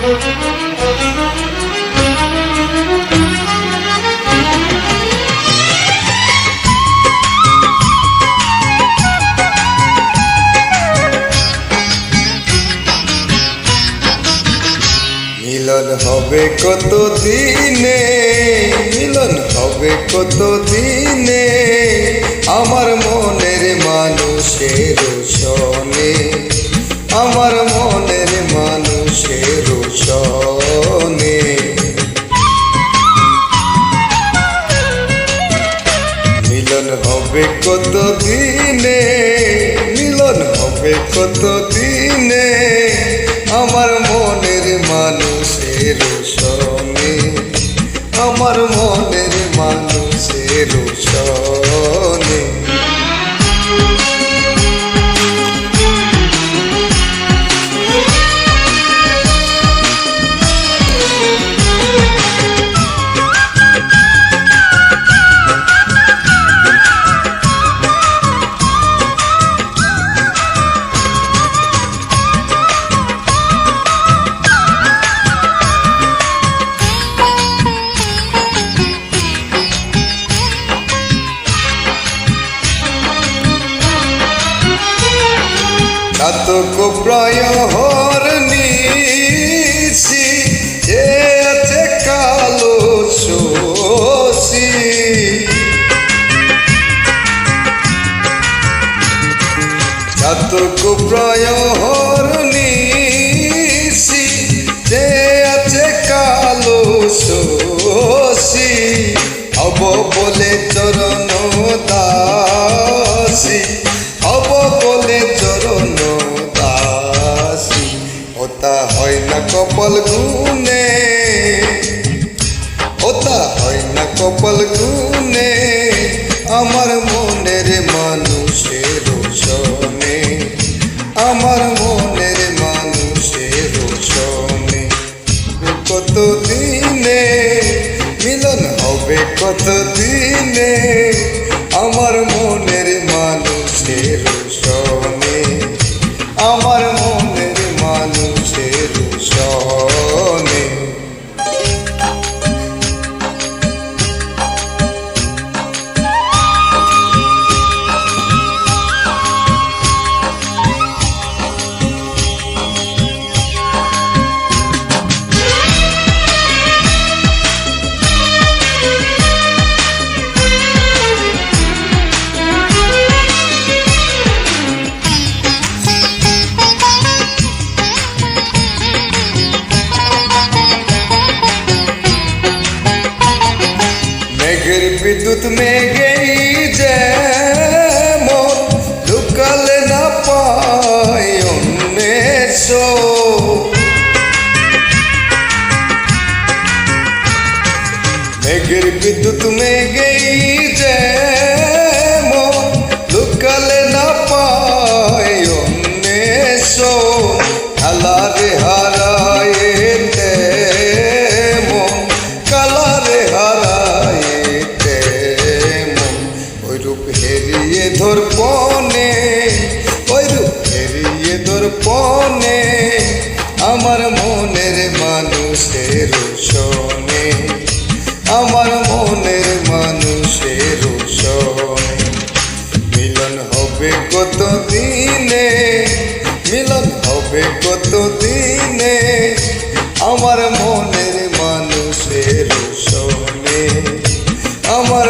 মিলন হবে কত দিনে, মিলন হবে কত দিনে, আমার মনের মানুষের সনে, আমার মনের মানুষের সনে। মিলন হবে কত দিনে, মিলন হবে কত দিনে, আমার মনের মানুষের সনে, আমার মনের মানুষের সনে। চাতক প্রায় হর নিশি, যে আছে কালো শশী। চাতক প্রায় হর নিশি, যে আছে কালো শশী। হব বলে চরণ দাসী, হব বলে চরণ দাসী। ওটা হয় না কপাল গুনে, ওটা হয় না কপাল গুনে, আমার মনের মানুষের সনে, আমার মনের মানুষের সনে। কত দিনে মিলন হবে, কত দিনে, আমার মনের মানুষের সনে, আমার মনের মানুষের সনে। মেঘের বিদ্যুৎ মেঘেই যেমন লুকালে না পায় অন্যের শোক। মেঘের বিদ্যুৎ মেঘেই যেমন লুকালে না পায় অন্যের শোক। কালারে হারায় তেমন, কালারে হারায় তেমন, ওই রূপ হেরিয়ে দর্পণে, ওই রূপ হেরিয়ে দর্পণে, আমার মনের মানুষের সনে, আমার মনের মানুষের সনে। মিলন হবে কত দিনে, মিলন হবে কত দিনে, আমার মনের মানুষের সনে, আমার